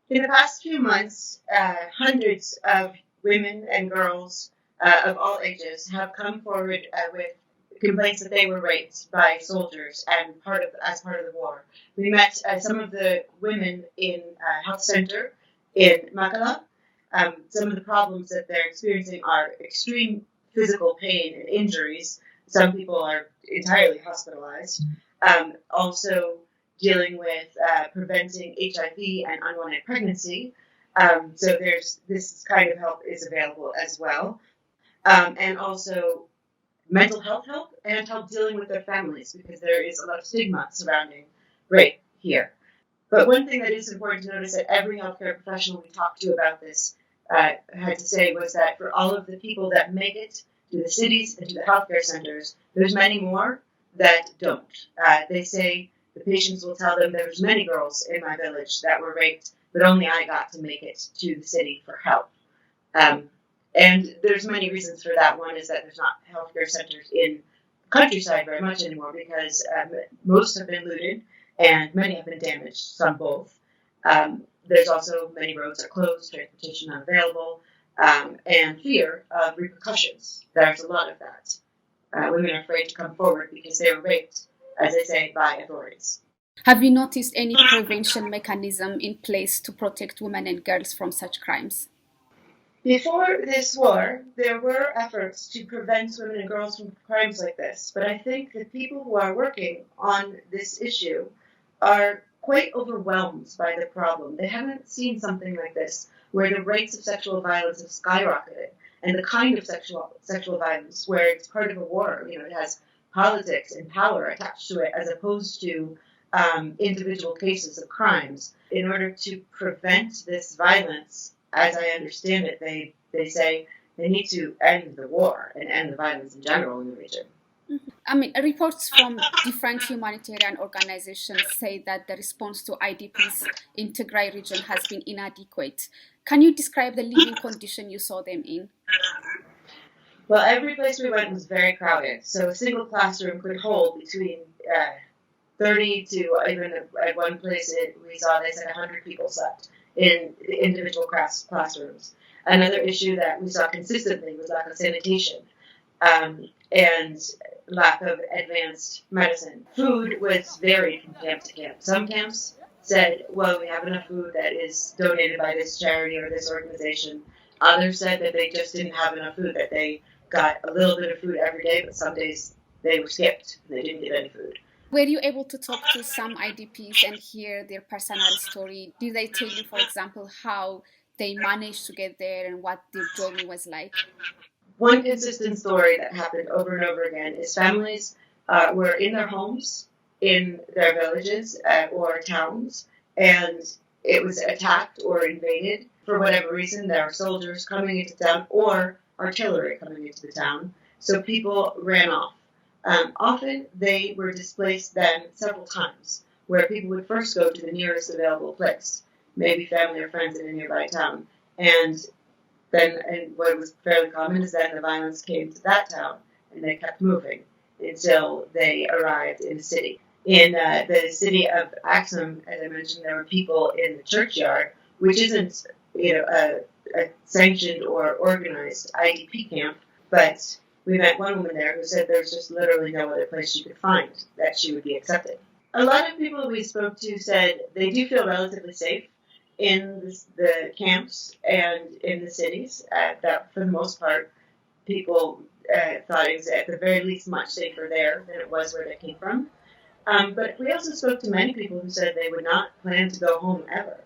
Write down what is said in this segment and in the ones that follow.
In the past few months, hundreds of women and girls of all ages have come forward with complaints that they were raped by soldiers and as part of the war. We met some of the women in a health center in Mekelle. Some of the problems that they're experiencing are extreme physical pain and injuries. Some people are entirely hospitalized. Also, dealing with preventing HIV and unwanted pregnancy. So this kind of help is available as well. And also mental health help and help dealing with their families because there is a lot of stigma surrounding rape here. But one thing that is important to notice that every healthcare professional we talked to about this had to say was that for all of the people that make it to the cities and to the healthcare centers, there's many more that don't. They say the patients will tell them there's many girls in my village that were raped, but only I got to make it to the city for help. And there's many reasons for that. One is that there's not healthcare centers in the countryside very much anymore because most have been looted and many have been damaged, some both. There's also many roads are closed, transportation unavailable, and fear of repercussions. There's a lot of that. Women are afraid to come forward because they were raped, as I say, by authorities. Have you noticed any prevention mechanism in place to protect women and girls from such crimes? Before this war, there were efforts to prevent women and girls from crimes like this, but I think that people who are working on this issue are quite overwhelmed by the problem. They haven't seen something like this, where the rates of sexual violence have skyrocketed, and the kind of sexual violence where it's part of a war, it has politics and power attached to it, as opposed to individual cases of crimes. In order to prevent this violence, as I understand it, they say they need to end the war and end the violence in general in the region. Reports from different humanitarian organizations say that the response to IDPs in Tigray region has been inadequate. Can you describe the living condition you saw them in? Well, every place we went was very crowded. So a single classroom could hold between 30 to, even at one place we saw, they said 100 people slept in individual classrooms. Another issue that we saw consistently was lack of sanitation and lack of advanced medicine. Food was varied from camp to camp. Some camps said, well, we have enough food that is donated by this charity or this organization. Others said that they just didn't have enough food, that they got a little bit of food every day, but some days they were skipped and they didn't get any food. Were you able to talk to some IDPs and hear their personal story? Did they tell you, for example, how they managed to get there and what their journey was like? One consistent story that happened over and over again is families were in their homes, in their villages or towns, and it was attacked or invaded. For whatever reason, there are soldiers coming into town or artillery coming into the town, so people ran off. Often they were displaced then several times, where people would first go to the nearest available place, maybe family or friends in a nearby town, and what was fairly common is that the violence came to that town, and they kept moving until they arrived in the city. In the city of Axum, as I mentioned, there were people in the churchyard, which isn't a sanctioned or organized IDP camp, but we met one woman there who said there's just literally no other place she could find that she would be accepted. A lot of people we spoke to said they do feel relatively safe in the camps and in the cities. That for the most part, people thought it was at the very least much safer there than it was where they came from. But we also spoke to many people who said they would not plan to go home ever.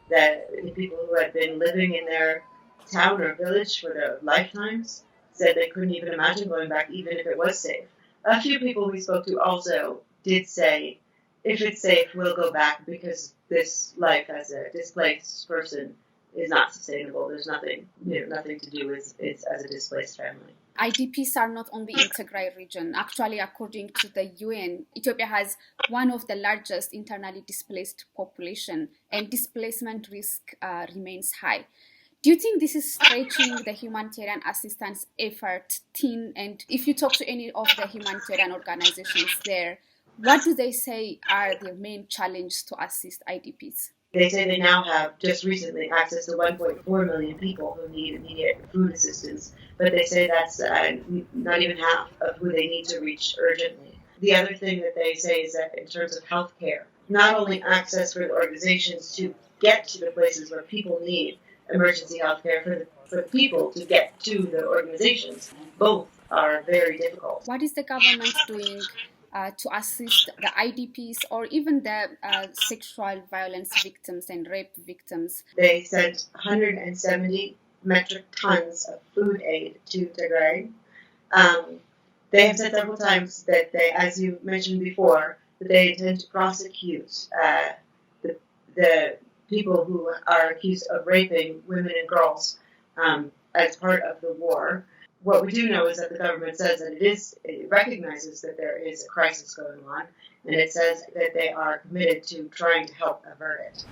That the people who had been living in their town or village for their lifetimes said they couldn't even imagine going back, even if it was safe. A few people we spoke to also did say, if it's safe, we'll go back because this life as a displaced person is not sustainable. There's nothing to do as a displaced family. IDPs are not only in Tigray region. Actually, according to the UN, Ethiopia has one of the largest internally displaced population, and displacement risk remains high. Do you think this is stretching the humanitarian assistance effort thin? And if you talk to any of the humanitarian organizations there, what do they say are their main challenges to assist IDPs? They say they now have, just recently, access to 1.4 million people who need immediate food assistance, but they say that's not even half of who they need to reach urgently. The other thing that they say is that in terms of health care, not only access for the organizations to get to the places where people need emergency health care, for the people to get to the organizations, both are very difficult. What is the government doing to assist the IDPs or even the sexual violence victims and rape victims? They sent 170 metric tons of food aid to Tigray. They have said several times that they, as you mentioned before, that they intend to prosecute the people who are accused of raping women and girls as part of the war. What we do know is that the government says that it recognizes that there is a crisis going on, and it says that they are committed to trying to help avert it.